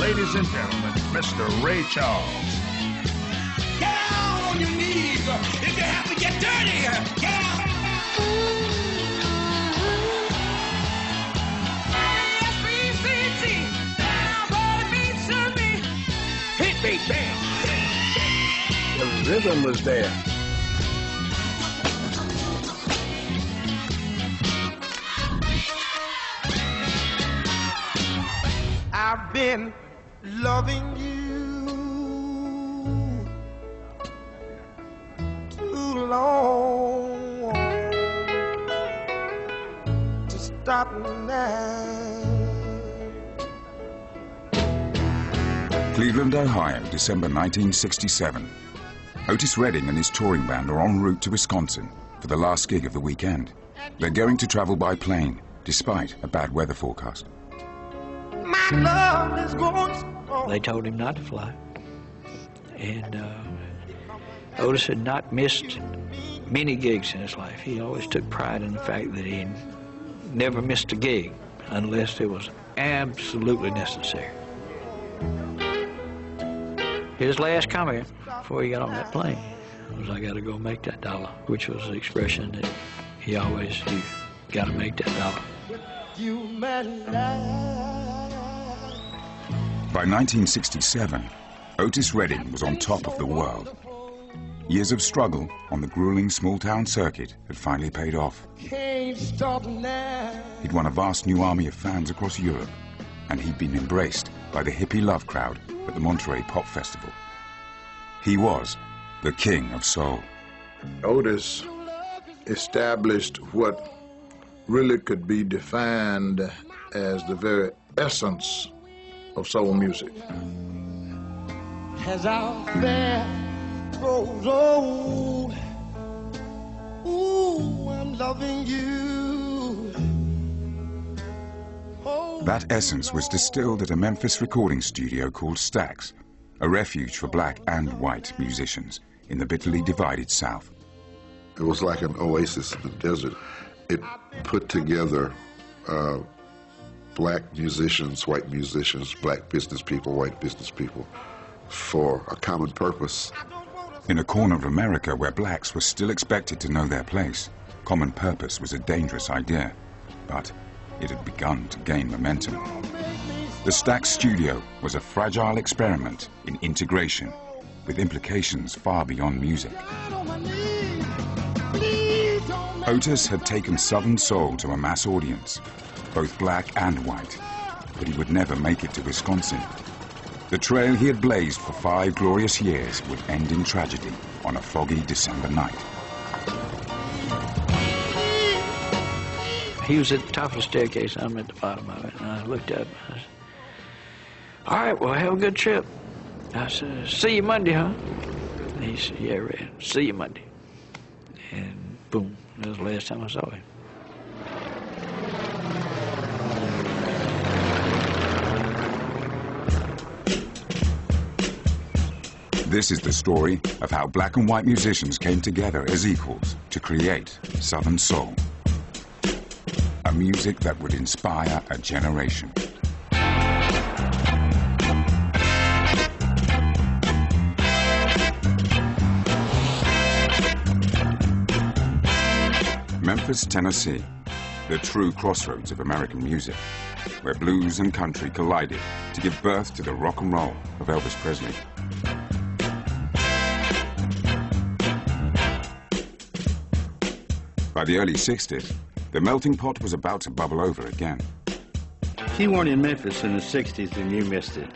ladies and gentlemen, Mr. Ray Charles. Get down on your knees if you have to get dirty. Get out. Hit me, bam. The rhythm was there. I've been loving you too long to stop now. Cleveland, Ohio, December 1967. Otis Redding and his touring band are en route to Wisconsin for the last gig of the weekend. They're going to travel by plane, despite a bad weather forecast. My love is going strong. They told him not to fly. And Otis had not missed many gigs in his life. He always took pride in the fact that he never missed a gig unless it was absolutely necessary. His last comment before he got on that plane was, "I got to go make that dollar," which was the expression that he always used, "Got to make that dollar." You man. By 1967, Otis Redding was on top of the world. Years of struggle on the grueling small-town circuit had finally paid off. Can't stop now. He'd won a vast new army of fans across Europe, and he'd been embraced by the hippie love crowd at the Monterey Pop Festival. He was the king of soul. Otis established what really could be defined as the very essence of soul music. As our fair grows old, ooh, I'm loving you. Oh, That essence was distilled at a Memphis recording studio called Stax, a refuge for black and white musicians in the bitterly divided South. It was like an oasis in the desert. It put together black musicians, white musicians, black business people, white business people, for a common purpose. In a corner of America where blacks were still expected to know their place, common purpose was a dangerous idea, but it had begun to gain momentum. The Stax studio was a fragile experiment in integration with implications far beyond music. Otis had taken Southern soul to a mass audience, both black and white, but he would never make it to Wisconsin. The trail he had blazed for 5 glorious years would end in tragedy on a foggy December night. He was at the top of the staircase, I'm at the bottom of it, and I looked up and I said, "All right, well, have a good trip." I said, "See you Monday, huh?" And he said, "Yeah, Red, see you Monday." And boom, that was the last time I saw him. This is the story of how black and white musicians came together as equals to create Southern soul, a music that would inspire a generation. Memphis, Tennessee, the true crossroads of American music, where blues and country collided to give birth to the rock and roll of Elvis Presley. By the early 60s, the melting pot was about to bubble over again. If you weren't in Memphis in the 60s, then you missed it.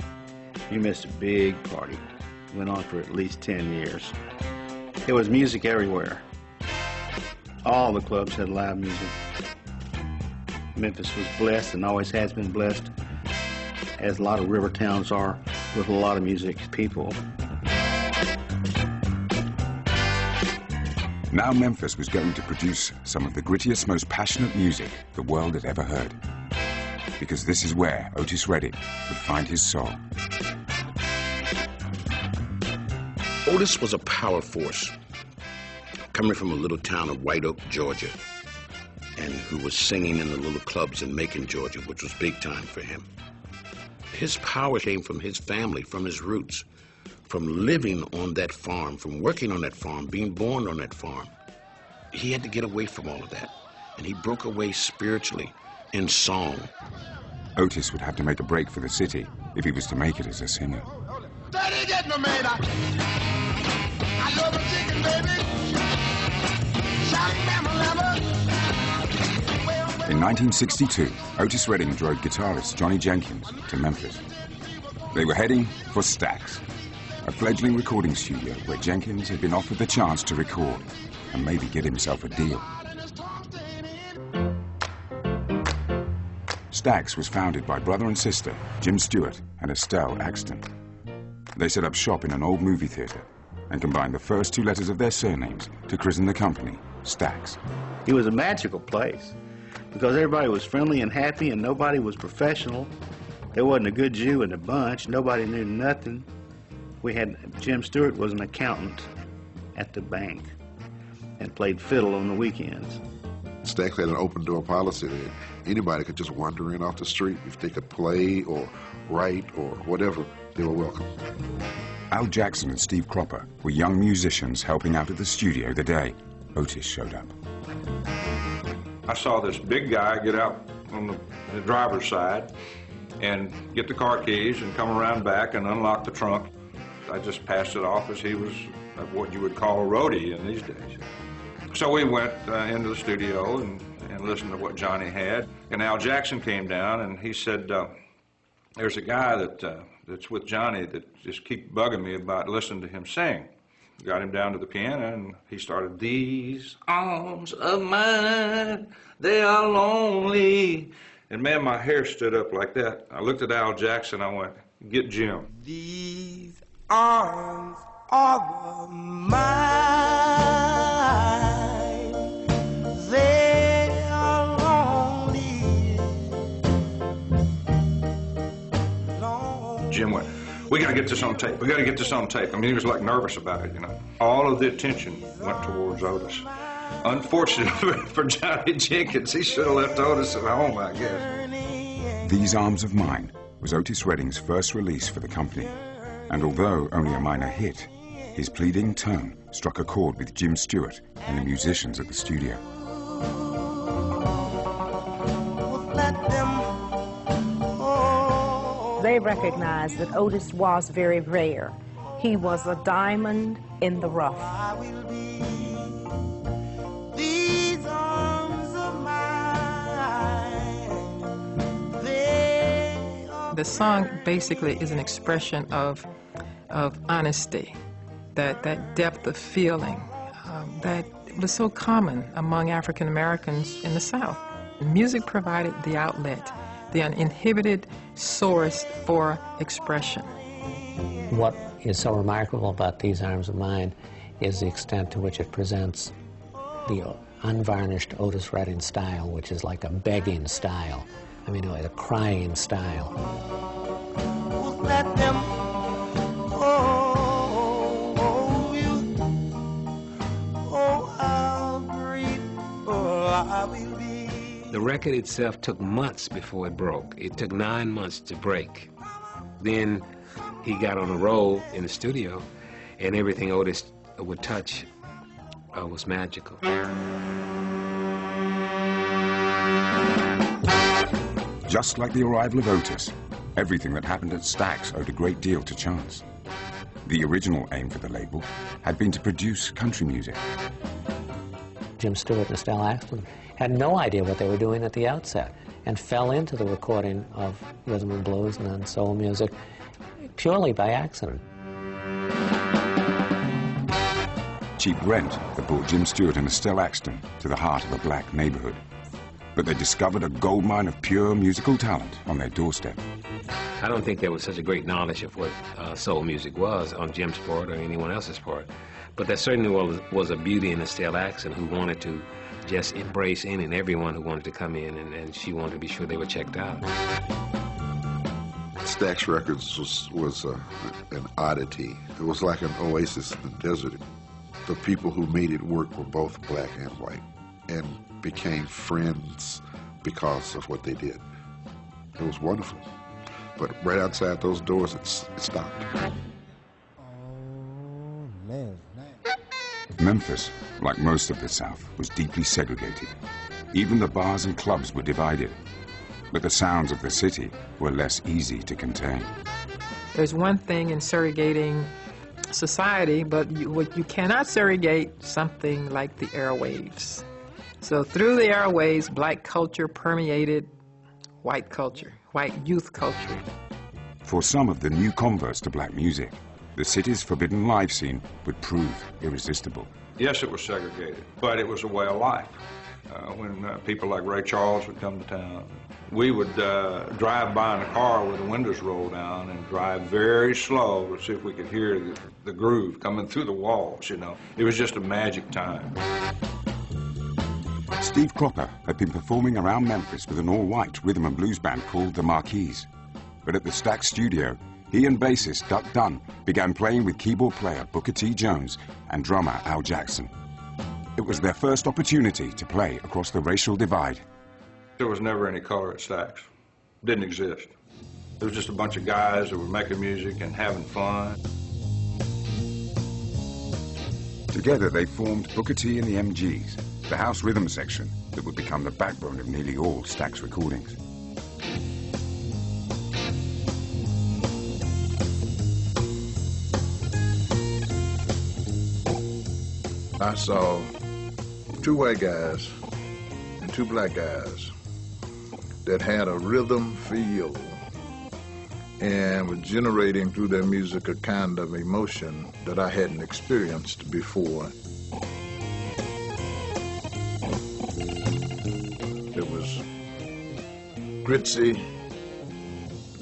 You missed a big party. It went on for at least 10 years. There was music everywhere. All the clubs had live music. Memphis was blessed and always has been blessed, as a lot of river towns are, with a lot of music people. Now Memphis was going to produce some of the grittiest, most passionate music the world had ever heard. Because this is where Otis Redding would find his soul. Otis was a power force, coming from a little town of White Oak, Georgia, and who was singing in the little clubs in Macon, Georgia, which was big time for him. his power came from his family, from his roots, from living on that farm, from working on that farm, being born on that farm. He had to get away from all of that, and he broke away spiritually in song. Otis would have to make a break for the city if he was to make it as a singer. In 1962, Otis Redding drove guitarist Johnny Jenkins to Memphis. They were heading for Stax, a fledgling recording studio where Jenkins had been offered the chance to record and maybe get himself a deal. Stax was founded by brother and sister Jim Stewart and Estelle Axton. They set up shop in an old movie theater and combined the first two letters of their surnames to christen the company Stax. It was a magical place because everybody was friendly and happy and nobody was professional. There wasn't a good Jew in the bunch. Nobody knew nothing. Jim Stewart was an accountant at the bank and played fiddle on the weekends. Stax had an open door policy that anybody could just wander in off the street. If they could play or write or whatever, they were welcome. Al Jackson and Steve Cropper were young musicians helping out at the studio the day Otis showed up. I saw this big guy get out on the driver's side and get the car keys and come around back and unlock the trunk. I just passed it off as he was what you would call a roadie in these days. So we went into the studio and listened to what Johnny had. And Al Jackson came down and he said, there's a guy that's with Johnny that just keeps bugging me about listening to him sing. Got him down to the piano and he started, "These arms of mine, they are lonely." And man, my hair stood up like that. I looked at Al Jackson, I went, "Get Jim." These arms are mine, they are lonely. Jim went, "We gotta get this on tape, we gotta get this on tape." I mean, he was like nervous about it, you know. All of the attention went towards Otis. Unfortunately for Johnny Jenkins, he should have left Otis at home, I guess. These Arms of Mine was Otis Redding's first release for the company. And although only a minor hit, his pleading tone struck a chord with Jim Stewart and the musicians at the studio. They recognized that Otis was very rare. He was a diamond in the rough. The song basically is an expression of honesty, that depth of feeling that was so common among African Americans in the South. Music provided the outlet, the uninhibited source for expression. What is so remarkable about These Arms of Mine is the extent to which it presents the unvarnished Otis Redding style, which is like a begging style. I mean, a crying style. The record itself took months before it broke. It took 9 months to break. Then he got on a roll in the studio, and everything Otis would touch was magical. Just like the arrival of Otis, everything that happened at Stax owed a great deal to chance. The original aim for the label had been to produce country music. Jim Stewart and Estelle Axton had no idea what they were doing at the outset and fell into the recording of rhythm and blues and then soul music purely by accident. Cheap rent that brought Jim Stewart and Estelle Axton to the heart of a black neighborhood. But they discovered a goldmine of pure musical talent on their doorstep. I don't think there was such a great knowledge of what soul music was on Jim's part or anyone else's part. But there certainly was a beauty in Estelle Axton who wanted to just embrace any and everyone who wanted to come in, and she wanted to be sure they were checked out. Stax Records was an oddity. It was like an oasis in the desert. The people who made it work were both black and white, and became friends because of what they did. It was wonderful. But right outside those doors, it stopped. Memphis, like most of the South, was deeply segregated. Even the bars and clubs were divided. But the sounds of the city were less easy to contain. There's one thing in segregating society, but you cannot segregate something like the airwaves. So through the airwaves, black culture permeated white culture, white youth culture. For some of the new converts to black music, the city's forbidden live scene would prove irresistible. Yes, it was segregated, but it was a way of life. When people like Ray Charles would come to town, we would drive by in a car with the windows rolled down and drive very slow to see if we could hear the groove coming through the walls, you know. It was just a magic time. Steve Cropper had been performing around Memphis with an all-white rhythm and blues band called the Marquis. But at the Stax studio, he and bassist Duck Dunn began playing with keyboard player Booker T. Jones and drummer Al Jackson. It was their first opportunity to play across the racial divide. There was never any color at Stax. Didn't exist. It was just a bunch of guys that were making music and having fun. Together they formed Booker T and the MGs, the house rhythm section that would become the backbone of nearly all Stax recordings. I saw two white guys and two black guys that had a rhythm feel and were generating through their music a kind of emotion that I hadn't experienced before. It was gritty,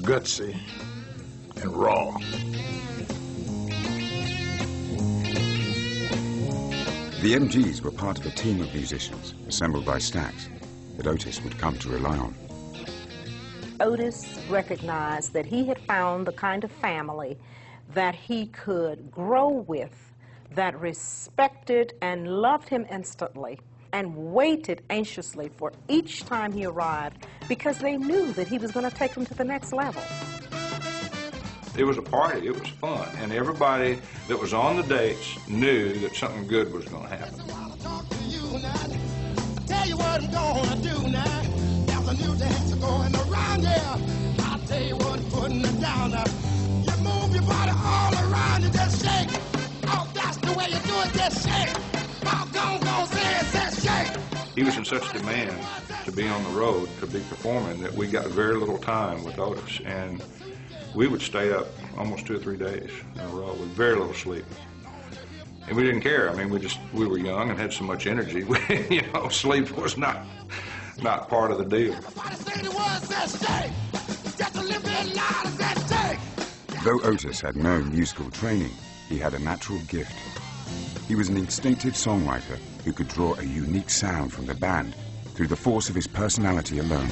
gutsy, and raw. The MGs were part of a team of musicians assembled by Stax that Otis would come to rely on. Otis recognized that he had found the kind of family that he could grow with, that respected and loved him instantly, and waited anxiously for each time he arrived because they knew that he was going to take them to the next level. It was a party, it was fun, and everybody that was on the dates knew that something good was going to happen. I'll tell you what I'm gonna do now. There's a new dance going around here. I'll tell you what, putting it down now. You move your body all around, you just shake. Oh, that's the way you do it, just shake. Oh, go, say shake. He was in such demand to be on the road, to be performing, that we got very little time with Otis, and we would stay up almost 2 or 3 days in a row with very little sleep. And we didn't care. I mean, we were young and had so much energy. You know, sleep was not part of the deal. Though Otis had no musical training, he had a natural gift. He was an instinctive songwriter who could draw a unique sound from the band through the force of his personality alone.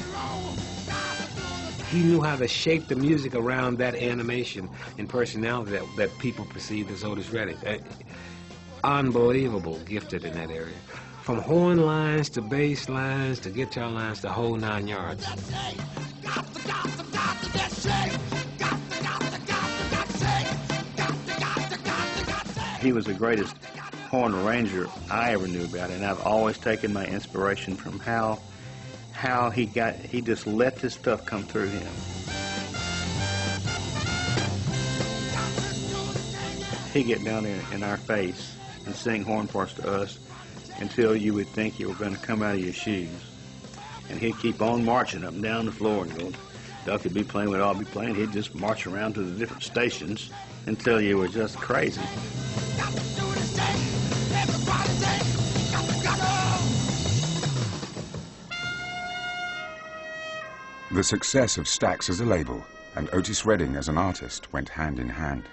He knew how to shape the music around that animation and personality that people perceived as Otis Redding. Unbelievable gifted in that area. From horn lines to bass lines to guitar lines, the whole 9 yards. He was the greatest horn arranger I ever knew about, and I've always taken my inspiration from how he just let this stuff come through him. He'd get down there in our face and sing horn parts to us until you would think you were going to come out of your shoes. And he'd keep on marching up and down the floor and go, Duck would be playing, we'd all be playing. He'd just march around to the different stations until you were just crazy. The success of Stax as a label and Otis Redding as an artist went hand in hand,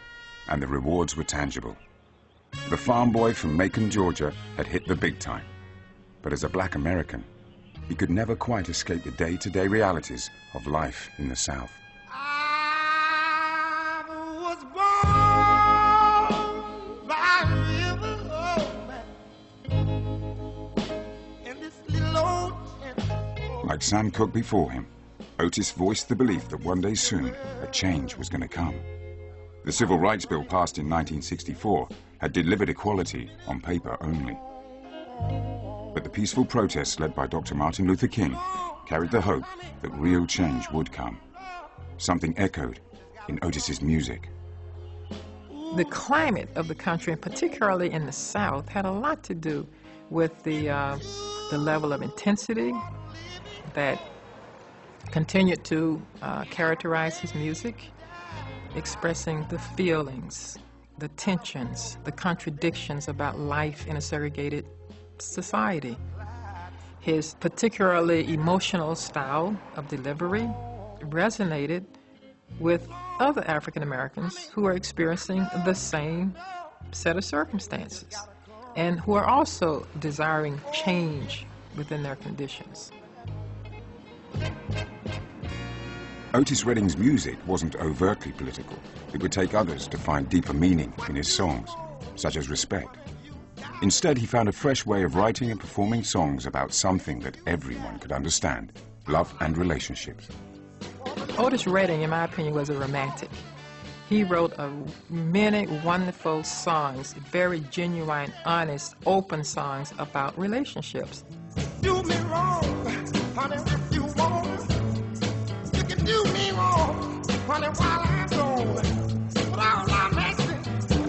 and the rewards were tangible. The farm boy from Macon, Georgia had hit the big time, but as a black American, he could never quite escape the day-to-day realities of life in the South. I was born by a river, in this little old tent. Like Sam Cooke before him, Otis voiced the belief that one day soon, a change was going to come. The Civil Rights Bill passed in 1964 had delivered equality on paper only. But the peaceful protests led by Dr. Martin Luther King carried the hope that real change would come. Something echoed in Otis's music. The climate of the country, and particularly in the South, had a lot to do with the level of intensity that continued to characterize his music, expressing the feelings, the tensions, the contradictions about life in a segregated society. His particularly emotional style of delivery resonated with other African Americans who are experiencing the same set of circumstances and who are also desiring change within their conditions. Otis Redding's music wasn't overtly political. It would take others to find deeper meaning in his songs, such as respect. Instead, he found a fresh way of writing and performing songs about something that everyone could understand: love and relationships. Otis Redding, in my opinion, was a romantic. He wrote many wonderful songs, very genuine, honest, open songs about relationships. Do me wrong, honey, if you want. You can do me wrong, honey, while I'm gone. But all I'm asking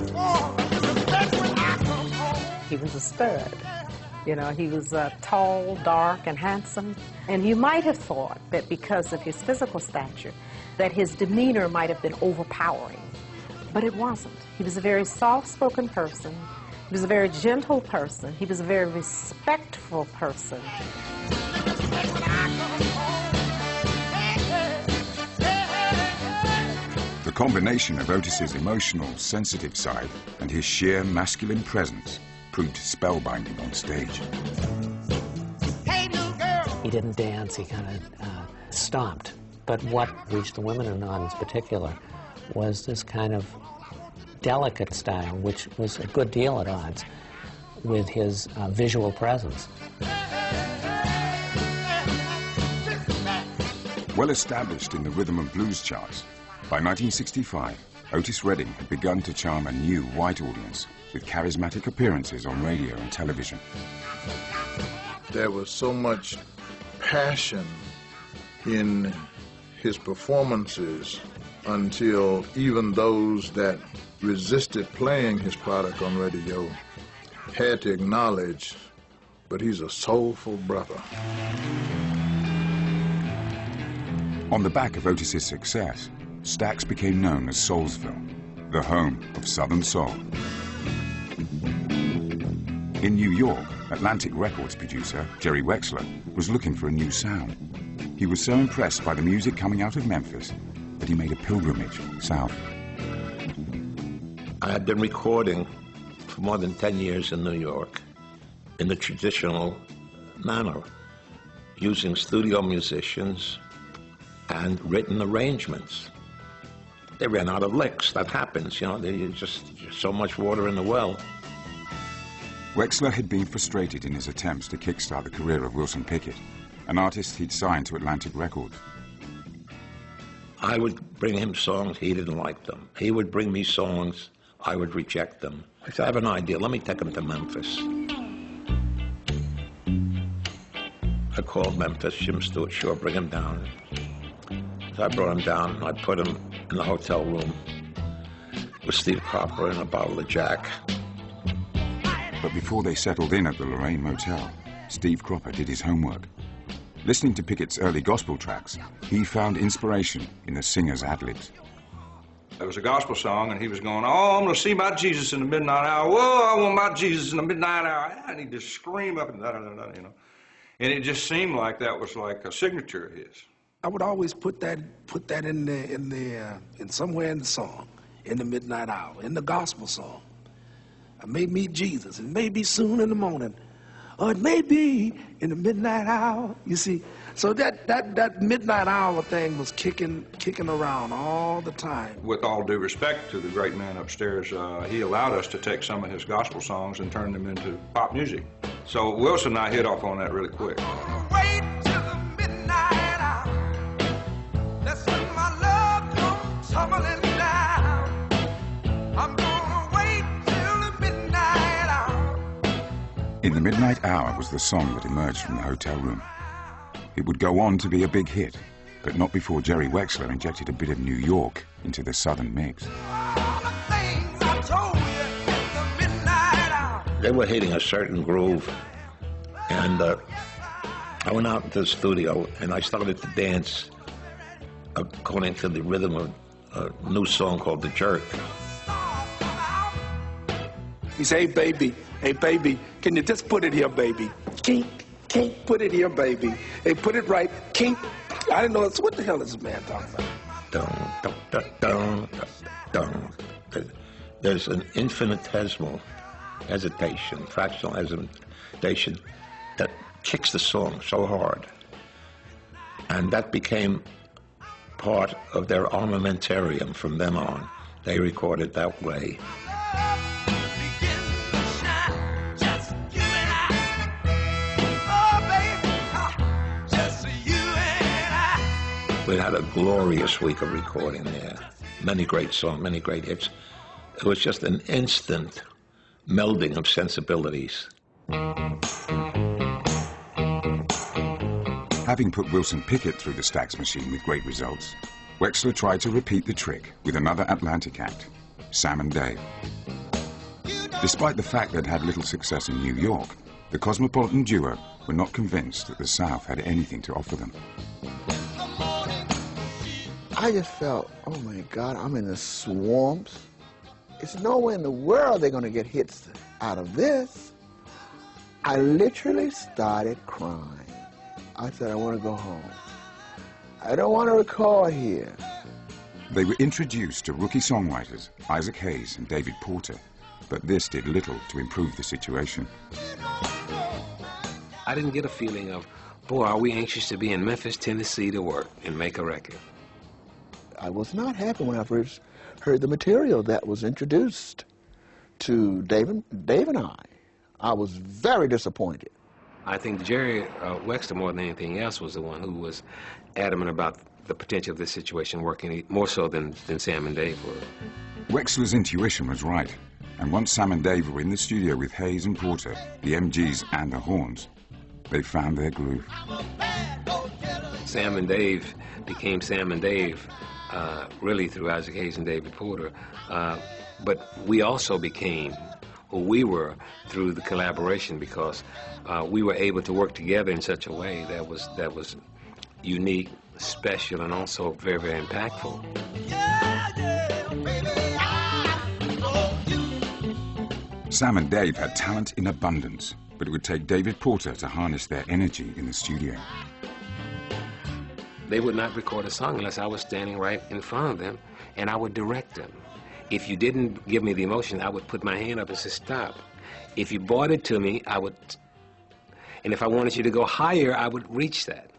for is respect when I come home. He was a stud. You know, he was tall, dark, and handsome. And you might have thought that because of his physical stature, that his demeanor might have been overpowering. But it wasn't. He was a very soft-spoken person. He was a very gentle person. He was a very respectful person. The combination of Otis's emotional, sensitive side and his sheer masculine presence proved spellbinding on stage. He didn't dance, he kind of stomped. But what reached the women in the audience in particular was this kind of delicate style, which was a good deal at odds with his visual presence. Well established in the rhythm and blues charts, by 1965, Otis Redding had begun to charm a new white audience with charismatic appearances on radio and television. There was so much passion in his performances until even those that resisted playing his product on radio had to acknowledge, but he's a soulful brother. On the back of Otis's success, Stax became known as Soulsville, the home of Southern soul. In New York, Atlantic Records producer Jerry Wexler was looking for a new sound. He was so impressed by the music coming out of Memphis that he made a pilgrimage south. I had been recording for more than 10 years in New York in the traditional manner, using studio musicians and written arrangements. They ran out of licks. That happens, you know, there's just so much water in the well. Wexler had been frustrated in his attempts to kickstart the career of Wilson Pickett, an artist he'd signed to Atlantic Records. I would bring him songs, he didn't like them. He would bring me songs, I would reject them. I said, I have an idea, let me take him to Memphis. I called Memphis, Jim Stewart, sure, bring him down. So I brought him down, and I put him in the hotel room with Steve Cropper and a bottle of Jack. But before they settled in at the Lorraine Motel, Steve Cropper did his homework. Listening to Pickett's early gospel tracks, he found inspiration in the singer's ad-libs. It was a gospel song, and he was going, oh, I'm going to see my Jesus in the midnight hour. Whoa, I want my Jesus in the midnight hour. And he'd just scream up and da-da-da-da, you know. And it just seemed like that was like a signature of his. I would always put that in somewhere in the song, in the midnight hour, in the gospel song. I may meet Jesus. It may be soon in the morning, or it may be in the midnight hour. You see, so that midnight hour thing was kicking around all the time. With all due respect to the great man upstairs, he allowed us to take some of his gospel songs and turn them into pop music. So Wilson and I hit off on that really quick. Wait till the midnight hour. In the Midnight Hour was the song that emerged from the hotel room. It would go on to be a big hit, but not before Jerry Wexler injected a bit of New York into the Southern mix. They were hitting a certain groove, and I went out into the studio and I started to dance according to the rhythm of a new song called The Jerk. He said, hey baby, can you just put it here, baby? Kink, kink, put it here, baby. Hey, put it right, kink. I didn't know, what the hell is this man talking about? Dun, dun, dun, dun, dun. There's an infinitesimal hesitation, fractional hesitation, that kicks the song so hard. And that became part of their armamentarium from then on. They recorded that way. We had a glorious week of recording there. Many great songs, many great hits. It was just an instant melding of sensibilities. Having put Wilson Pickett through the Stax machine with great results, Wexler tried to repeat the trick with another Atlantic act, Sam and Dave. Despite the fact they'd had little success in New York, the Cosmopolitan duo were not convinced that the South had anything to offer them. I just felt, oh my God, I'm in the swamps. It's nowhere in the world they're going to get hits out of this. I literally started crying. I said, I want to go home. I don't want to record here. They were introduced to rookie songwriters Isaac Hayes and David Porter, but this did little to improve the situation. I didn't get a feeling of, boy, are we anxious to be in Memphis, Tennessee to work and make a record. I was not happy when I first heard the material that was introduced to Dave and I. I was very disappointed. I think Jerry Wexler, more than anything else, was the one who was adamant about the potential of this situation working more so than Sam and Dave were. Wexler's intuition was right, and once Sam and Dave were in the studio with Hayes and Porter, the MGs and the horns, they found their groove. Sam and Dave became Sam and Dave really through Isaac Hayes and David Porter, but we also became who we were through the collaboration because we were able to work together in such a way that was unique, special, and also very, very impactful. Sam and Dave had talent in abundance, but it would take David Porter to harness their energy in the studio. They would not record a song unless I was standing right in front of them, and I would direct them. If you didn't give me the emotion, I would put my hand up and say, stop. If you brought it to me, I would, and if I wanted you to go higher, I would reach that.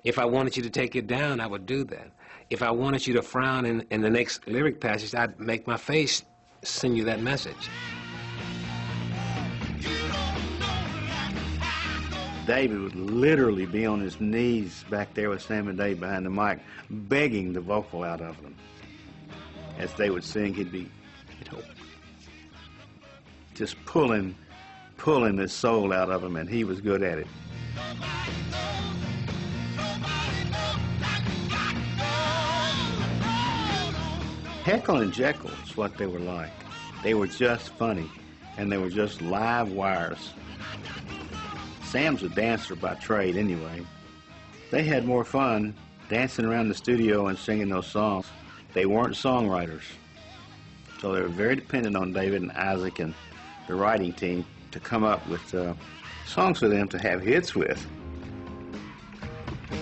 If I wanted you to take it down, I would do that. If I wanted you to frown in the next lyric passage, I'd make my face send you that message. David would literally be on his knees back there with Sam and Dave behind the mic, begging the vocal out of them. As they would sing, he'd be, just pulling his soul out of them, and he was good at it. Heckle and Jekyll is what they were like. They were just funny, and they were just live wires. Sam's a dancer by trade anyway. They had more fun dancing around the studio and singing those songs. They weren't songwriters. So they were very dependent on David and Isaac and the writing team to come up with songs for them to have hits with.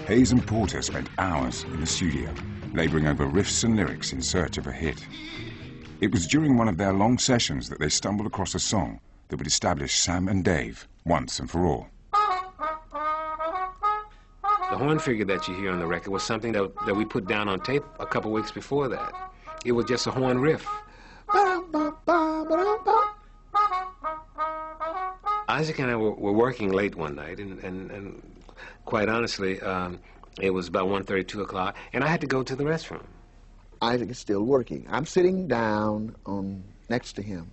Hayes and Porter spent hours in the studio, laboring over riffs and lyrics in search of a hit. It was during one of their long sessions that they stumbled across a song that would establish Sam and Dave once and for all. The horn figure that you hear on the record was something that we put down on tape a couple weeks before that. It was just a horn riff. Isaac and I were working late one night, and quite honestly, it was about 1:30, 2 o'clock, and I had to go to the restroom. Isaac is still working. I'm sitting down next to him.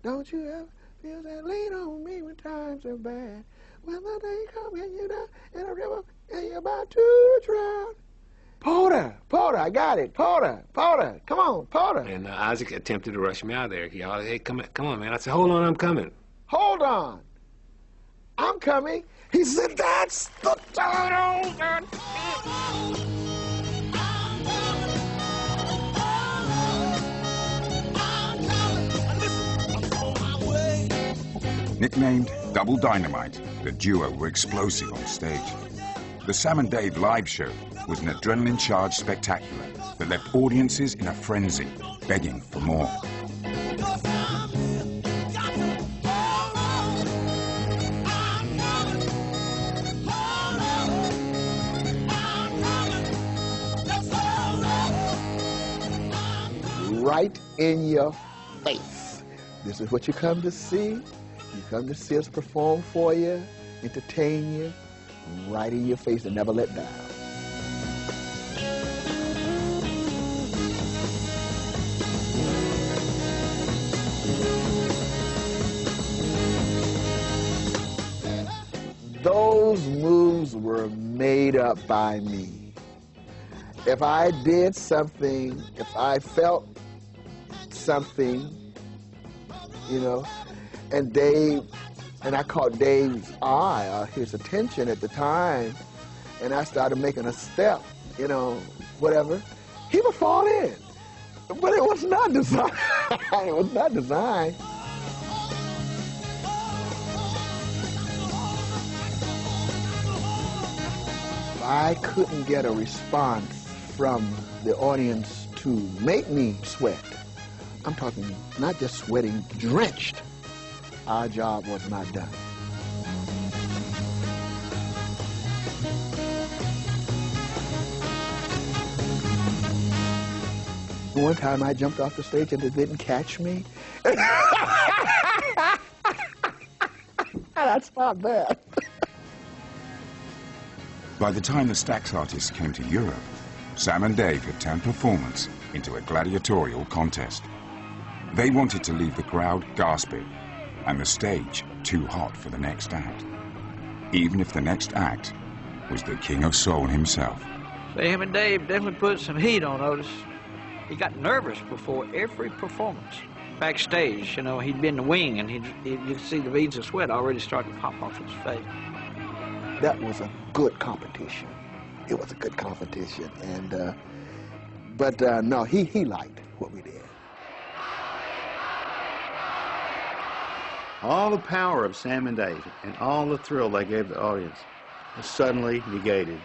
Don't you ever Feel that lean on me when times are bad. When the day comes and you're down in a river and you're about to drown. Porter, I got it. Porter, come on, Porter. And Isaac attempted to rush me out there. He hollered, hey, come on, man. I said, hold on, I'm coming. Hold on. I'm coming. He said, that's the title. Nicknamed Double Dynamite, the duo were explosive on stage. The Sam and Dave live show was an adrenaline-charged spectacular that left audiences in a frenzy, begging for more. Right in your face. This is what you come to see. You come to see us perform for you, entertain you, right in your face and never let down. Those moves were made up by me. If I did something, if I felt something, you know, and Dave, and I caught Dave's eye, or his attention at the time, and I started making a step, you know, whatever, he would fall in. But it was not designed. It was not designed. I couldn't get a response from the audience to make me sweat. I'm talking not just sweating, drenched. Our job was not done. One time I jumped off the stage and it didn't catch me. That's not bad. By the time the Stax artists came to Europe, Sam and Dave had turned performance into a gladiatorial contest. They wanted to leave the crowd gasping and the stage too hot for the next act, even if the next act was the King of Soul himself. Sam and Dave definitely put some heat on Otis. He got nervous before every performance. Backstage, you know, he'd be in the wing and you could see the beads of sweat already starting to pop off his face. That was a good competition. It was a good competition, and but no, he liked what we did. All the power of Sam and Dave and all the thrill they gave the audience was suddenly negated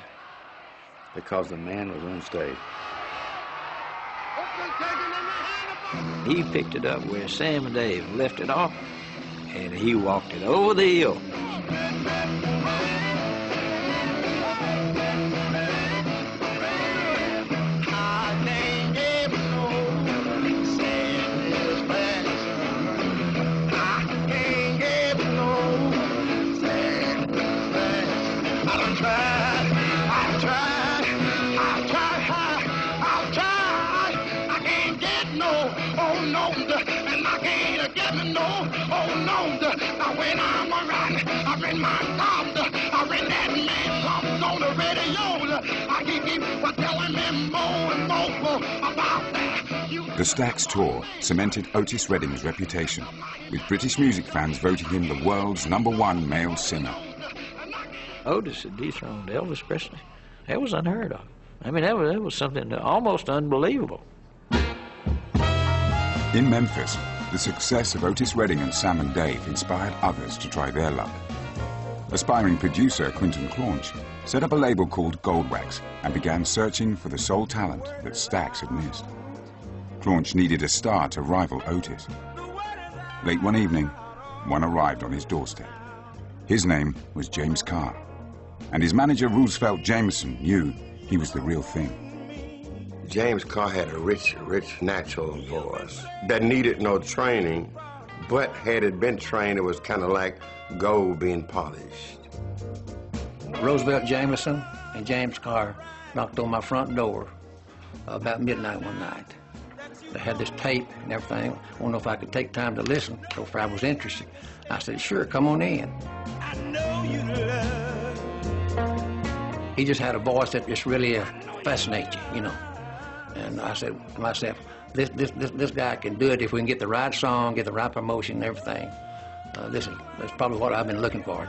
because the man was on stage. He picked it up where Sam and Dave left it off, and he walked it over the hill. The Stax tour cemented Otis Redding's reputation, with British music fans voting him the world's #1 male singer. Otis had dethroned Elvis Presley. That was unheard of. I mean, that was something almost unbelievable. In Memphis, the success of Otis Redding and Sam and Dave inspired others to try their luck. Aspiring producer Quentin Claunch set up a label called Goldwax and began searching for the soul talent that Stax had missed. Claunch needed a star to rival Otis. Late one evening, one arrived on his doorstep. His name was James Carr, and his manager Roosevelt Jameson knew he was the real thing. James Carr had a rich natural voice that needed no training, but had it been trained, it was kind of like gold being polished. Roosevelt Jameson and James Carr knocked on my front door about midnight one night. They had this tape and everything. I don't know if I could take time to listen, so if I was interested. I said, sure, come on in. I know you love. He just had a voice that just really fascinates you, you know. And I said to myself, this guy can do it if we can get the right song, get the right promotion and everything. That's probably what I've been looking for.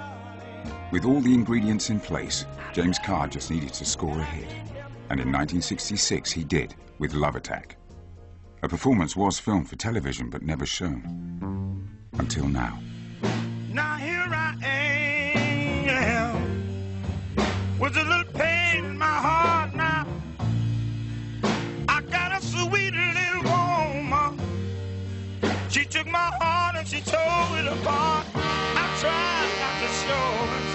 With all the ingredients in place, James Carr just needed to score a hit. And in 1966 he did, with Love Attack. A performance was filmed for television but never shown. Until now. Now here I am, with a little pain in my heart now. I got a sweet little woman. She took my heart and she tore it apart. I tried not to show it,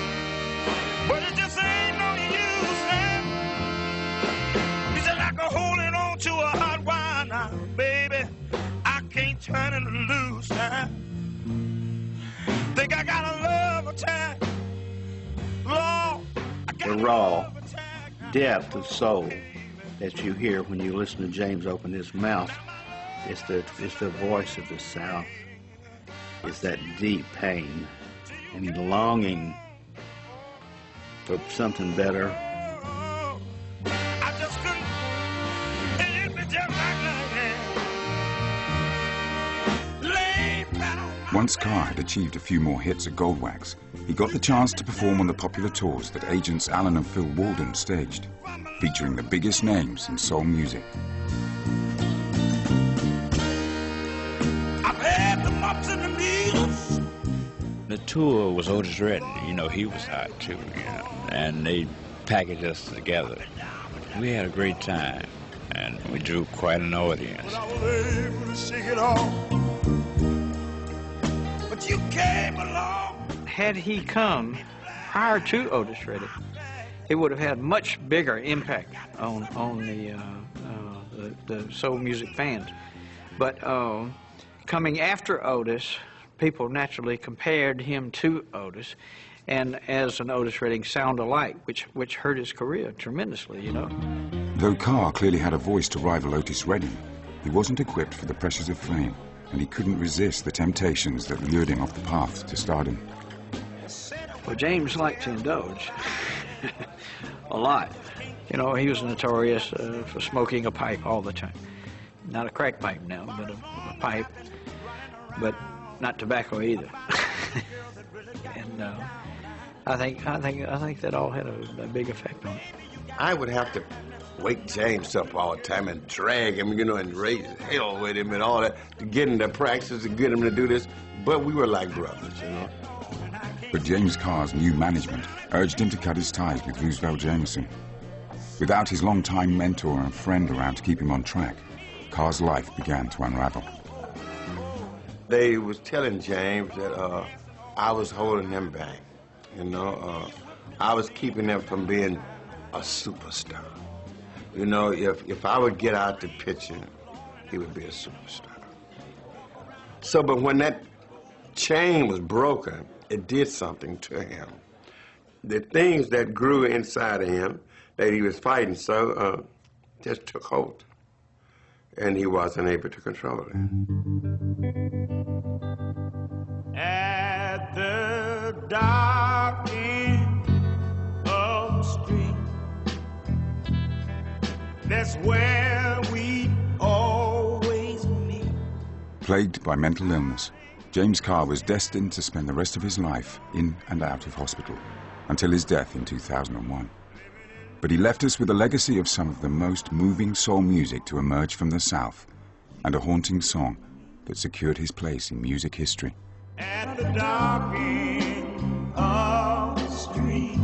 but it just ain't no use now. It's just like a holding on to a hot wire now, baby. I can't turn it loose now. Think I got a love attack. Lord, the raw depth of soul that you hear when you listen to James open his mouth, it's the voice of the South. It's that deep pain and longing for something better. I just couldn't. It hit me just like that. Once Carr had achieved a few more hits at Goldwax, he got the chance to perform on the popular tours that agents Alan and Phil Walden staged, featuring the biggest names in soul music. I've had the mops and the needles. The tour was Otis Redding. You know, he was hot too, you know, and they packaged us together. We had a great time, and we drew quite an audience. I was able to shake it off. But you came along. Had he come prior to Otis Redding, it would have had much bigger impact on the soul music fans. But coming after Otis, people naturally compared him to Otis, and as an Otis Redding sound-alike, which hurt his career tremendously, you know. Though Carr clearly had a voice to rival Otis Redding, he wasn't equipped for the pressures of fame, and he couldn't resist the temptations that lured him off the path to stardom. Well, James liked to indulge a lot. You know, he was notorious for smoking a pipe all the time. Not a crack pipe now, but a pipe, but not tobacco either. And I think that all had a big effect on it. I would have to wake James up all the time and drag him, you know, and raise hell with him and all that to get him to practice, to get him to do this. But we were like brothers, you know. But James Carr's new management urged him to cut his ties with Roosevelt Jameson. Without his longtime mentor and friend around to keep him on track, Carr's life began to unravel. They was telling James that I was holding him back, you know. I was keeping him from being a superstar. You know, if I would get out to pitching, he would be a superstar. So, but when that chain was broken, it did something to him. The things that grew inside of him that he was fighting so just took hold, and he wasn't able to control it. At the dark end of the street, that's where we always meet. Plagued by mental illness, James Carr was destined to spend the rest of his life in and out of hospital until his death in 2001. But he left us with a legacy of some of the most moving soul music to emerge from the South, and a haunting song that secured his place in music history. At the dark end of the street,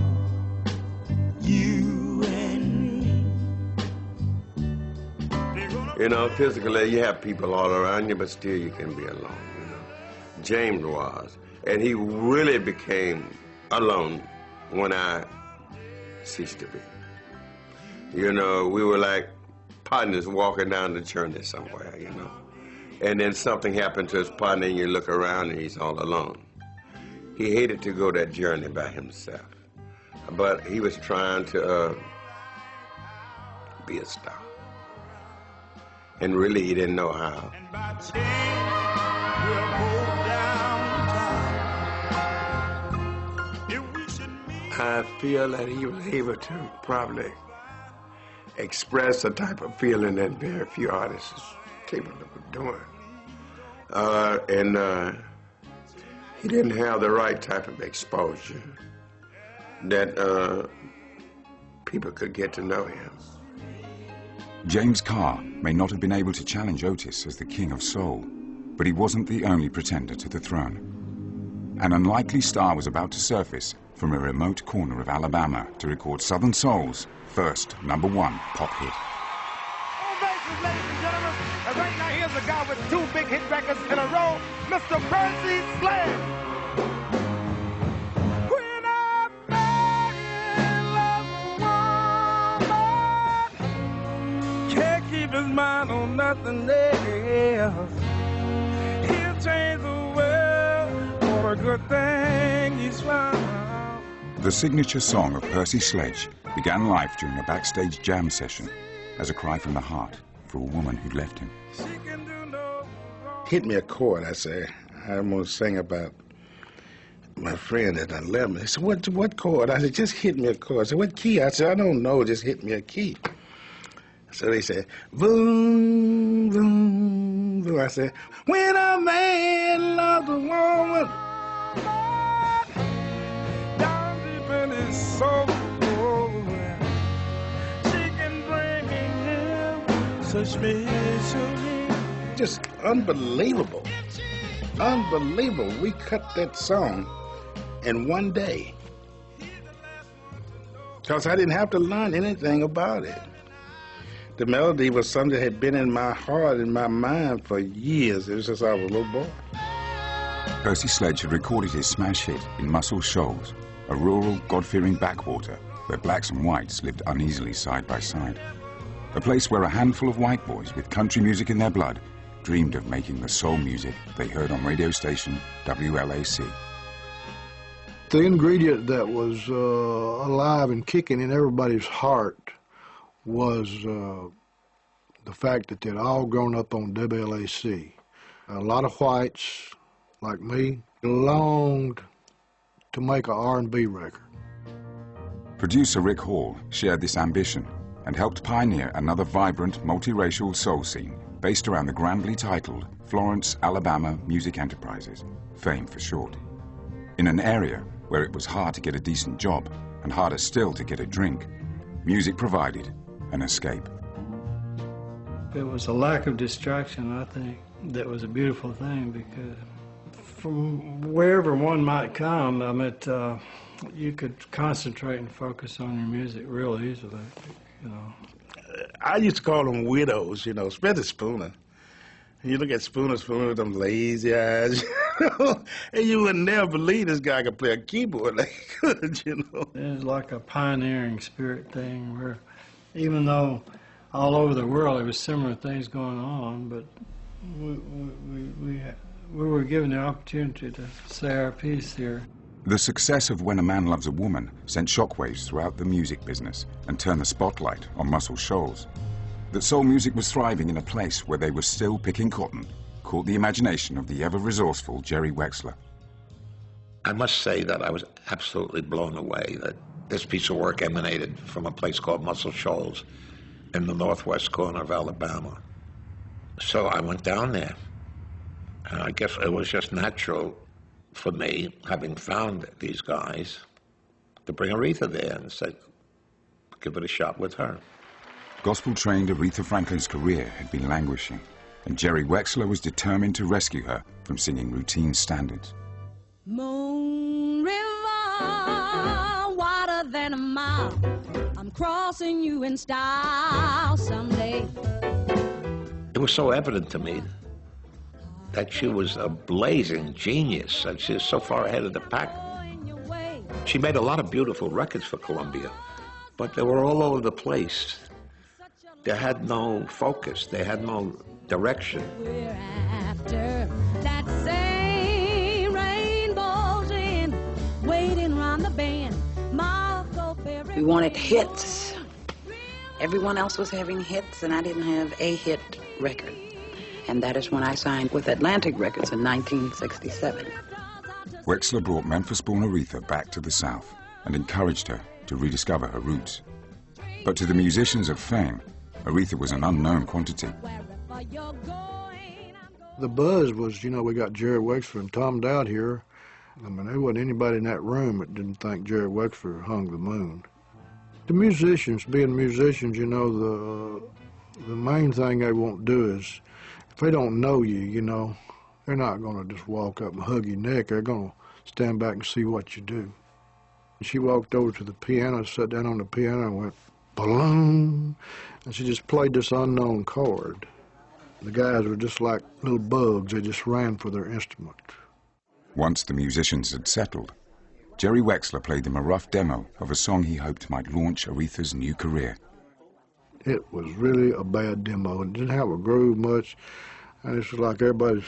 you and me. You know, physically you have people all around you, but still you can be alone, you know. James was, and he really became alone when I ceased to be. You know, we were like partners walking down the journey somewhere, you know. And then something happened to his partner and you look around and he's all alone. He hated to go that journey by himself. But he was trying to be a star. and really he didn't know how. I feel that he was able to probably express a type of feeling that very few artists is capable of doing. And he didn't have the right type of exposure that people could get to know him. James Carr may not have been able to challenge Otis as the king of soul, but he wasn't the only pretender to the throne. An unlikely star was about to surface from a remote corner of Alabama to record Southern Soul's first #1 pop hit. Ovations, ladies and gentlemen. And right now, here's a guy with 2 big hit records in a row, Mr. Percy Sledge. When I fell in love with woman, can't keep his mind on nothing else. He'll change the world for a good thing he's found. The signature song of Percy Sledge began life during a backstage jam session as a cry from the heart for a woman who'd left him. Hit me a chord, I say. I'm going to sing about my friend that I left me. He said, what chord? I said, just hit me a chord. I said, what key? I said, I don't know, just hit me a key. So they said, boom, boom, boom. I said, when a man loves a woman, so she can bring him suspicion. Just unbelievable. Unbelievable. We cut that song in one day. Because I didn't have to learn anything about it. The melody was something that had been in my heart, in my mind for years. It was since I was a little boy. Percy Sledge had recorded his smash hit in Muscle Shoals, a rural, God-fearing backwater where blacks and whites lived uneasily side by side. A place where a handful of white boys with country music in their blood dreamed of making the soul music they heard on radio station WLAC. The ingredient that was alive and kicking in everybody's heart was the fact that they'd all grown up on WLAC. A lot of whites, like me, longed to make an R&B record. Producer Rick Hall shared this ambition and helped pioneer another vibrant, multiracial soul scene based around the grandly titled Florence, Alabama Music Enterprises, FAME for short, in an area where it was hard to get a decent job and harder still to get a drink. Music provided an escape. It was a lack of distraction, I think, that was a beautiful thing, because from wherever one might come, I mean, you could concentrate and focus on your music real easily, you know. I used to call them widows, you know, especially Spooner. You look at Spooner with them lazy eyes, you know, and you would never believe this guy could play a keyboard like he could, you know. It was like a pioneering spirit thing where even though all over the world there was similar things going on, but we were given the opportunity to say our piece here. The success of When a Man Loves a Woman sent shockwaves throughout the music business and turned the spotlight on Muscle Shoals. That soul music was thriving in a place where they were still picking cotton caught the imagination of the ever-resourceful Jerry Wexler. I must say that I was absolutely blown away that this piece of work emanated from a place called Muscle Shoals in the northwest corner of Alabama. So I went down there, and I guess it was just natural for me, having found these guys, to bring Aretha there and say, give it a shot with her. Gospel-trained Aretha Franklin's career had been languishing, and Jerry Wexler was determined to rescue her from singing routine standards. Moon River, wider than a mile, I'm crossing you in style someday. It was so evident to me that she was a blazing genius, and she was so far ahead of the pack. She made a lot of beautiful records for Columbia, but they were all over the place. They had no focus, they had no direction. We're after that same rainbow's in, waiting round the bend. We wanted hits. Everyone else was having hits, and I didn't have a hit record. And that is when I signed with Atlantic Records in 1967. Wexler brought Memphis-born Aretha back to the South and encouraged her to rediscover her roots. But to the musicians of fame, Aretha was an unknown quantity. The buzz was, you know, we got Jerry Wexler and Tom Dowd here. I mean, there wasn't anybody in that room that didn't think Jerry Wexler hung the moon. The musicians, being musicians, you know, the main thing they won't do is, if they don't know you, you know, they're not going to just walk up and hug your neck. They're going to stand back and see what you do. She walked over to the piano, sat down on the piano, and went, balloon, and she just played this unknown chord. The guys were just like little bugs. They just ran for their instrument. Once the musicians had settled, Jerry Wexler played them a rough demo of a song he hoped might launch Aretha's new career. It was really a bad demo. It didn't have a groove much, and it's like everybody's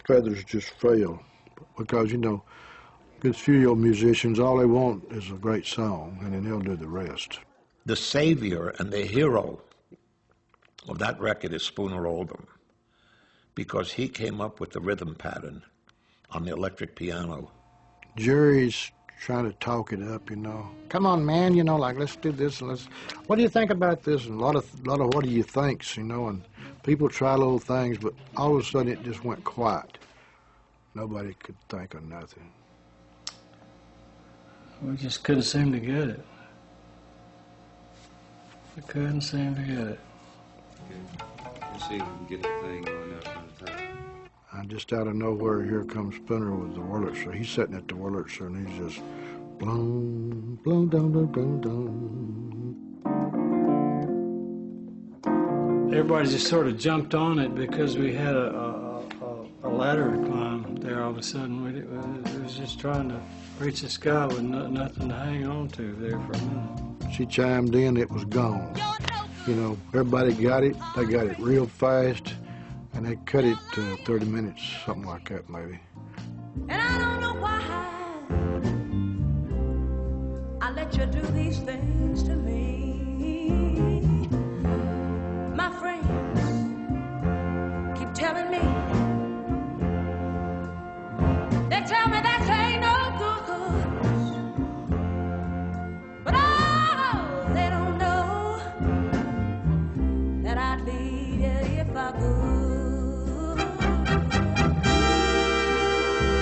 feathers just fell. Because, you know, good few musicians, all they want is a great song, and then they'll do the rest. The savior and the hero of that record is Spooner Oldham, because he came up with the rhythm pattern on the electric piano. Jerry's trying to talk it up, you know. Come on, man, you know, like, let's do this, and let's, what do you think about this? And a lot of what do you thinks, you know, and people try little things, but all of a sudden it just went quiet. Nobody could think of nothing. We just couldn't seem to get it. We couldn't seem to get it. Let's see if we can get the thing going up on the top. And just out of nowhere, here comes Spooner with the Wurlitzer. He's sitting at the Wurlitzer, and he's just blown, blown, down, down, down, down. Everybody just sort of jumped on it because we had a ladder to climb there all of a sudden. It was just trying to reach the sky with nothing to hang on to there for a minute. She chimed in, it was gone. You know, everybody got it. They got it real fast, and they cut it to 30 minutes, something like that, maybe. And I don't know why I let you do these things to me. My friends keep telling me, they tell me that ain't no good. But oh, they don't know that I'd lead you if I could.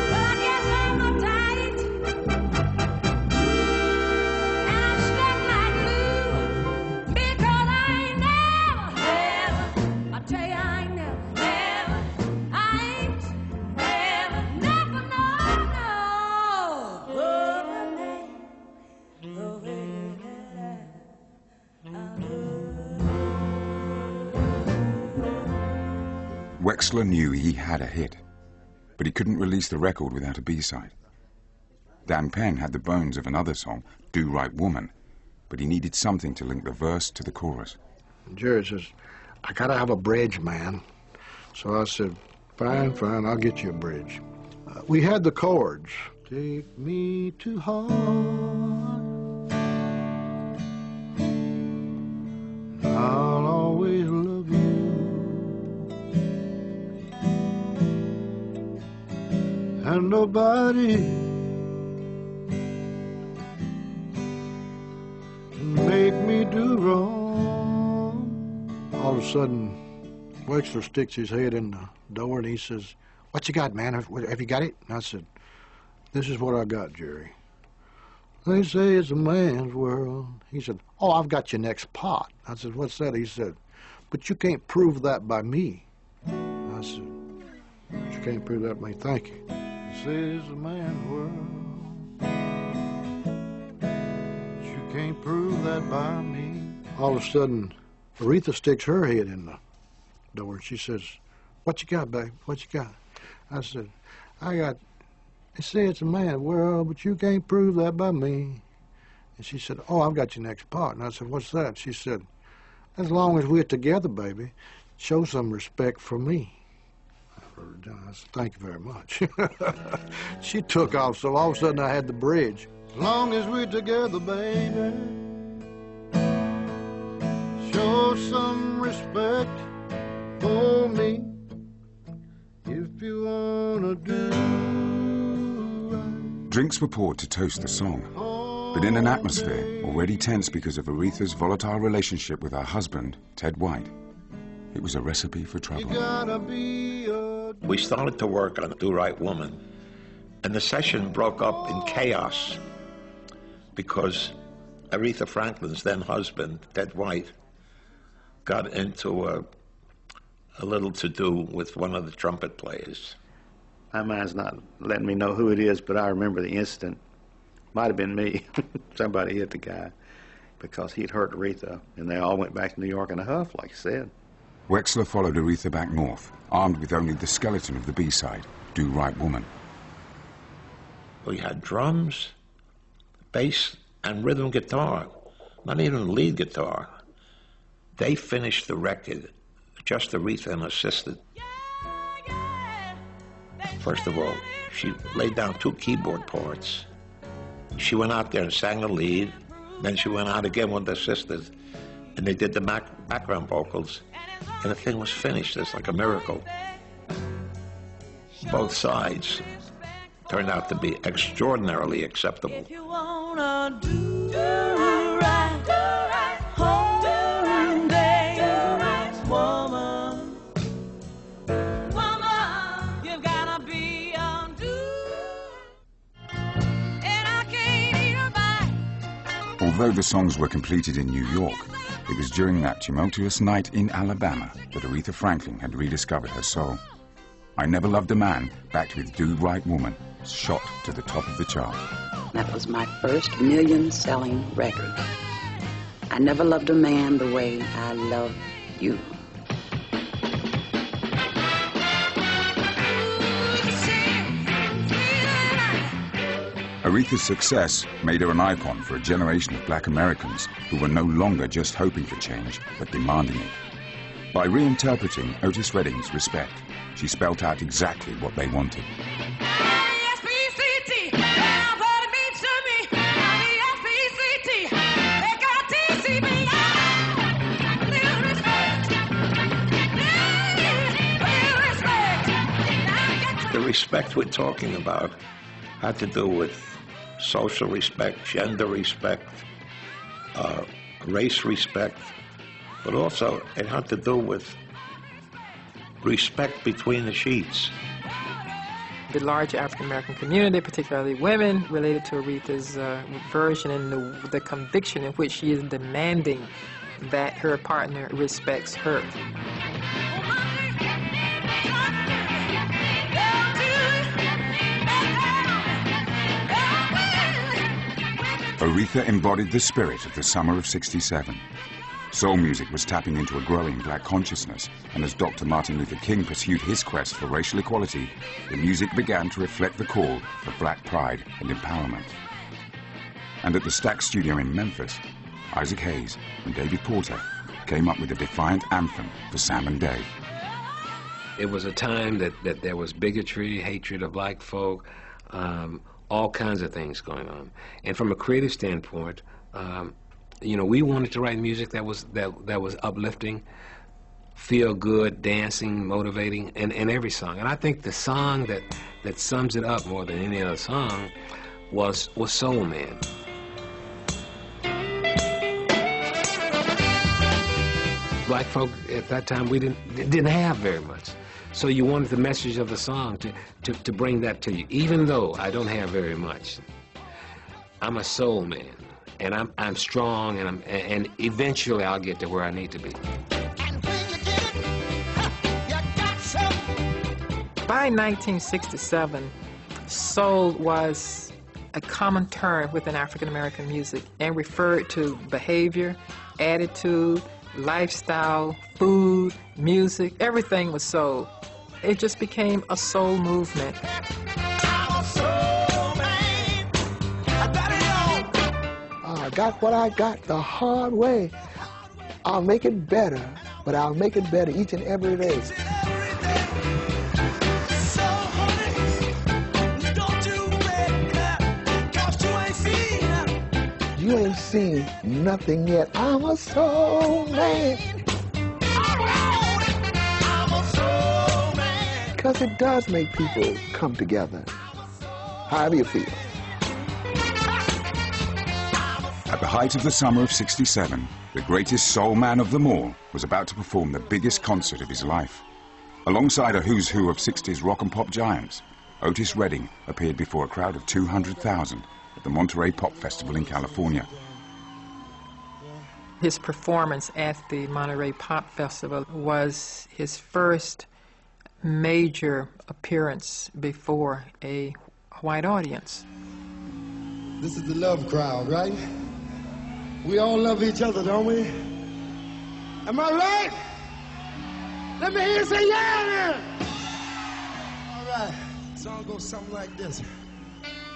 Well, I guess I'm uptight, and I'm stuck like glue, because I ain't never, I tell you I ain't never, I ain't never, no, the way that I Wexler knew he had a hit, but he couldn't release the record without a B-side. Dan Penn had the bones of another song, Do Right Woman, but he needed something to link the verse to the chorus. And Jerry says, I gotta have a bridge, man. So I said, fine, fine, I'll get you a bridge. We had the chords. Take me to heart, I'll always love you, and nobody can make me do wrong. All of a sudden, Wexler sticks his head in the door and he says, what you got, man? Have you got it? And I said, this is what I got, Jerry. They say it's a man's world. He said, oh, I've got your next pot. I said, what's that? He said, but you can't prove that by me. I said, but you can't prove that by me. Thank you. This is a man's world. But you can't prove that by me. All of a sudden, Aretha sticks her head in the door and she says, what you got, babe? What you got? I said, they say it's a man's world, but you can't prove that by me. And she said, oh, I've got your next part. And I said, what's that? She said, as long as we're together, baby, show some respect for me. I said, thank you very much. She took off, so all of a sudden I had the bridge. As long as we're together, baby, show some respect for me if you wanna do right. Drinks were poured to toast the song, but in an atmosphere already tense because of Aretha's volatile relationship with her husband, Ted White, it was a recipe for trouble. We started to work on Do Right Woman, and the session broke up in chaos because Aretha Franklin's then husband, Ted White, got into a little to-do with one of the trumpet players. My mind's not letting me know who it is, but I remember the incident. Might have been me. Somebody hit the guy because he'd hurt Aretha, and they all went back to New York in a huff, like you said. Wexler followed Aretha back north, armed with only the skeleton of the B-side, Do Right Woman. We had drums, bass, and rhythm guitar, not even lead guitar. They finished the record, just Aretha and assisted. First of all, she laid down 2 keyboard parts. She went out there and sang the lead, then she went out again with the sisters, and they did the background vocals, and the thing was finished. It's like a miracle. Both sides turned out to be extraordinarily acceptable. If you wanna do right, home day, woman, you've gotta be on do. And I can't even buy. Although the songs were completed in New York, it was during that tumultuous night in Alabama that Aretha Franklin had rediscovered her soul. I Never Loved a Man, backed with Do Right Woman, shot to the top of the chart. That was my first million-selling record. I never loved a man the way I love you. Aretha's success made her an icon for a generation of black Americans who were no longer just hoping for change, but demanding it. By reinterpreting Otis Redding's Respect, she spelt out exactly what they wanted. The respect we're talking about had to do with social respect, gender respect, race respect, but also it had to do with respect between the sheets. The large African-American community, particularly women, related to Aretha's version and the conviction in which she is demanding that her partner respects her. Aretha embodied the spirit of the summer of '67. Soul music was tapping into a growing black consciousness, and as Dr. Martin Luther King pursued his quest for racial equality, the music began to reflect the call for black pride and empowerment. And at the Stax studio in Memphis, Isaac Hayes and David Porter came up with a defiant anthem for Sam and Dave. It was a time that there was bigotry, hatred of black folk, all kinds of things going on. And from a creative standpoint, you know, we wanted to write music that was uplifting, feel good, dancing, motivating, in every song. And I think the song that sums it up more than any other song was Soul Man. Black folk at that time, we didn't have very much. So you wanted the message of the song to bring that to you. Even though I don't have very much, I'm a soul man, and I'm strong, and eventually I'll get to where I need to be. By 1967, soul was a common term within African American music and referred to behavior, attitude, lifestyle, food, music, everything was soul. It just became a soul movement. I got what I got the hard way. I'll make it better, but I'll make it better each and every day. You ain't seen nothing yet. I'm a soul man. because it does make people come together. However you feel. At the height of the summer of '67, the greatest soul man of them all was about to perform the biggest concert of his life. Alongside a who's who of '60s rock and pop giants, Otis Redding appeared before a crowd of 200,000 at the Monterey Pop Festival in California. His performance at the Monterey Pop Festival was his first major appearance before a white audience. This is the love crowd, right? We all love each other, don't we? Am I right? Let me hear you say yeah then. All right, the song goes something like this.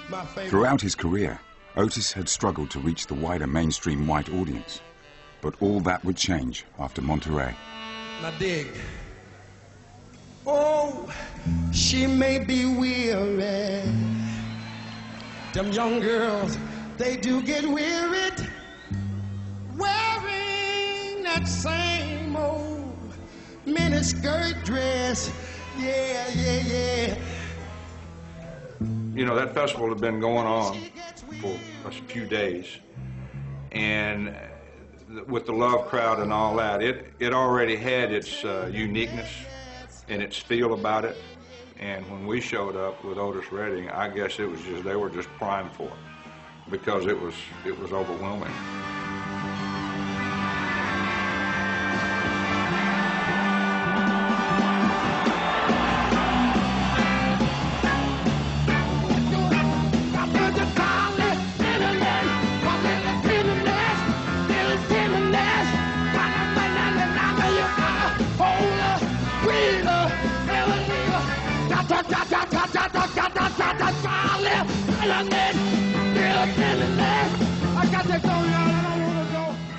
My favorite. Throughout his career, Otis had struggled to reach the wider mainstream white audience. But all that would change after Monterey. Now dig. Oh, she may be weary. Them young girls, they do get wearied wearing that same old miniskirt dress. Yeah, yeah, yeah. You know, that festival had been going on for a few days, and with the love crowd and all that, it already had its uniqueness and its feel about it. And when we showed up with Otis Redding, I guess it was just, they were just primed for it because it was overwhelming.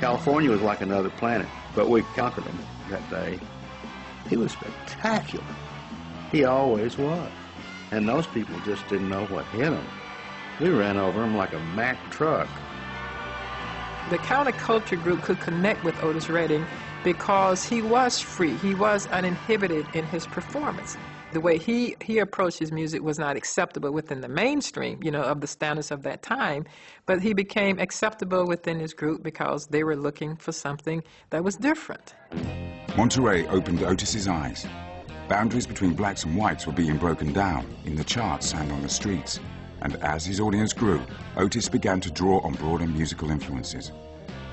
California was like another planet, but we conquered him that day. He was spectacular. He always was. And those people just didn't know what hit him. We ran over him like a Mack truck. The counterculture group could connect with Otis Redding because he was free. He was uninhibited in his performance. The way he approached his music was not acceptable within the mainstream, you know, of the standards of that time, but he became acceptable within his group because they were looking for something that was different. Monterey opened Otis's eyes. Boundaries between blacks and whites were being broken down in the charts and on the streets. And as his audience grew, Otis began to draw on broader musical influences.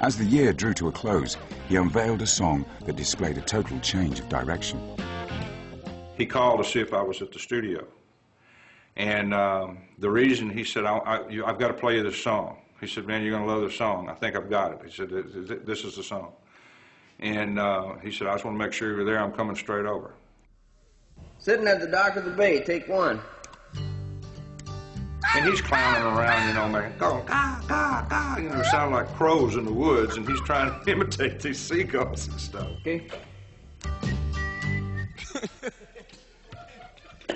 As the year drew to a close, he unveiled a song that displayed a total change of direction. He called to see if I was at the studio. And the reason, he said, I've got to play you this song. He said, man, you're going to love this song. I think I've got it. He said, this is the song. And he said, I just want to make sure you're there. I'm coming straight over. Sitting at the dock of the bay, take one. And he's clowning around, you know, making, going, ah, ah, ah, you know, sound like crows in the woods, and he's trying to imitate these seagulls and stuff. Okay.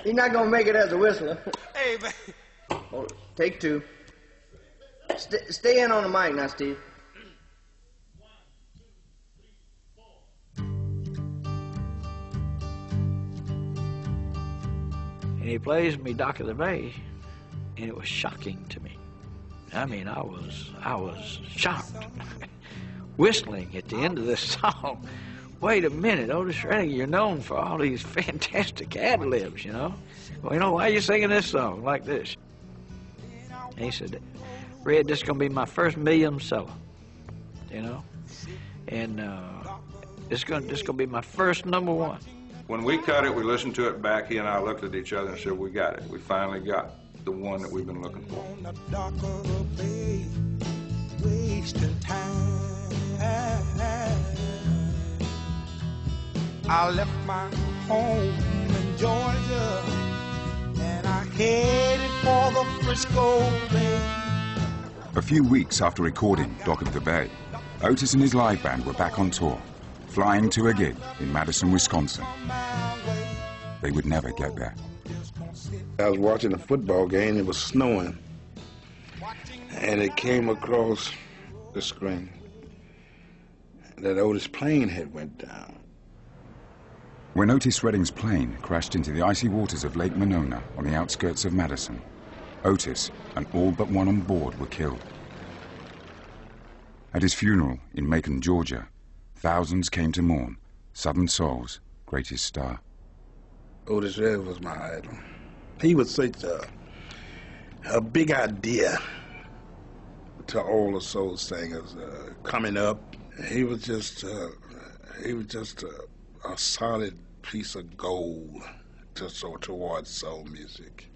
He's not gonna make it as a whistler. Hey, man. Oh, take two. Stay in on the mic now, Steve. And he plays me Dock of the Bay, and it was shocking to me. I mean, I was shocked. Whistling at the end of this song. Wait a minute, Otis Redding, you're known for all these fantastic ad-libs, you know? Well, you know, why are you singing this song like this? And he said, Red, this is going to be my first million seller, you know? And this is going to be my first #1. When we cut it, we listened to it back. He and I looked at each other and said, we got it. We finally got the one that we've been looking for. On the dock of the bay, wasting time. I left my home in Georgia, and I headed for the Frisco Bay. A few weeks after recording Dock of the Bay, Otis and his live band were back on tour, flying to a gig in Madison, Wisconsin. They would never get there. I was watching a football game. It was snowing, and it came across the screen that Otis' plane had went down. When Otis Redding's plane crashed into the icy waters of Lake Monona on the outskirts of Madison, Otis and all but one on board were killed. At his funeral in Macon, Georgia, thousands came to mourn Southern Soul's greatest star. Otis Redding was my idol. He was such a big idea to all the soul singers coming up. He was just a solid piece of gold towards soul music.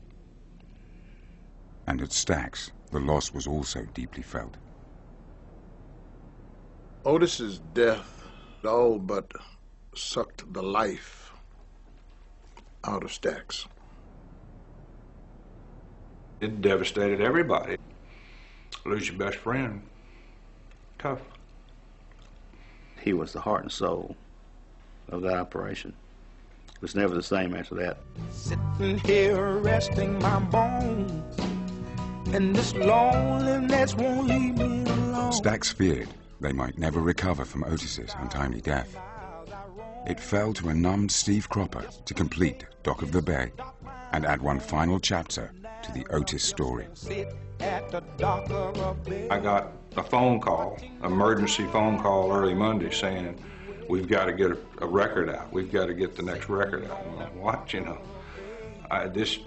And at Stax, the loss was also deeply felt. Otis's death all but sucked the life out of Stax. It devastated everybody. Lose your best friend. Tough. He was the heart and soul of that operation. It was never the same after that. Sitting here resting my bones, and this loneliness won't leave me alone. Stax feared they might never recover from Otis's untimely death. It fell to a numbed Steve Cropper to complete Dock of the Bay and add one final chapter to the Otis story. I got a phone call, emergency phone call early Monday saying, we've got to get a record out. We've got to get the next record out. I'm like, what, you know? This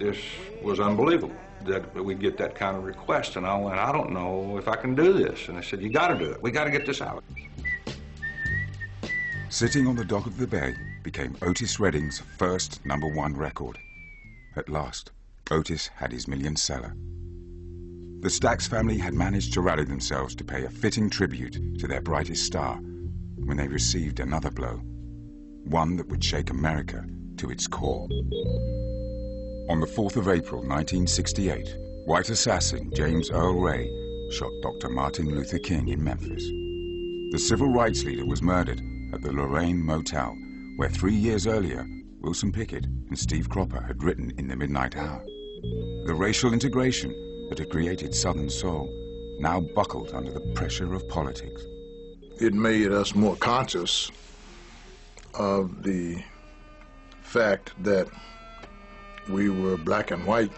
was unbelievable that we'd get that kind of request. And I went, I don't know if I can do this. And they said, you got to do it. We got to get this out. Sitting on the Dock of the Bay became Otis Redding's first #1 record. At last, Otis had his million seller. The Stax family had managed to rally themselves to pay a fitting tribute to their brightest star when they received another blow, one that would shake America to its core. On the 4th of April, 1968, white assassin James Earl Ray shot Dr. Martin Luther King in Memphis. The civil rights leader was murdered at the Lorraine Motel, where 3 years earlier, Wilson Pickett and Steve Cropper had written In the Midnight Hour. The racial integration that had created Southern soul now buckled under the pressure of politics. It made us more conscious of the fact that we were black and white.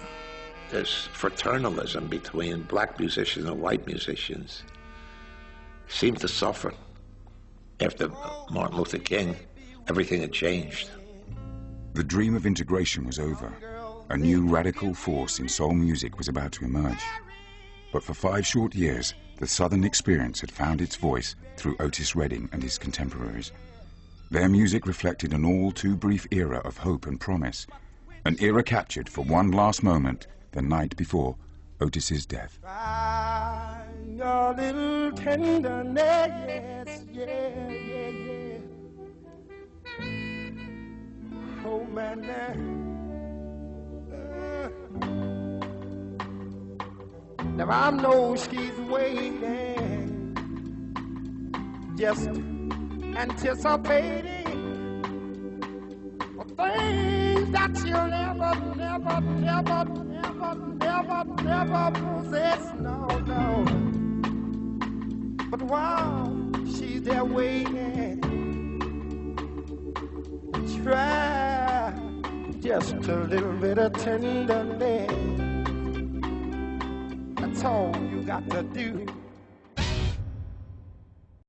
This fraternalism between black musicians and white musicians seemed to suffer. After Martin Luther King, everything had changed. The dream of integration was over. A new radical force in soul music was about to emerge. But for 5 short years, the Southern experience had found its voice through Otis Redding and his contemporaries. Their music reflected an all too brief era of hope and promise, an era captured for one last moment the night before Otis's death. Your little tenderness, yeah, yeah, yeah. Oh, man, now I know she's waiting, just anticipating for things that she'll never possess, no. But while she's there waiting, try just a little bit of tenderness. That's all you got to do.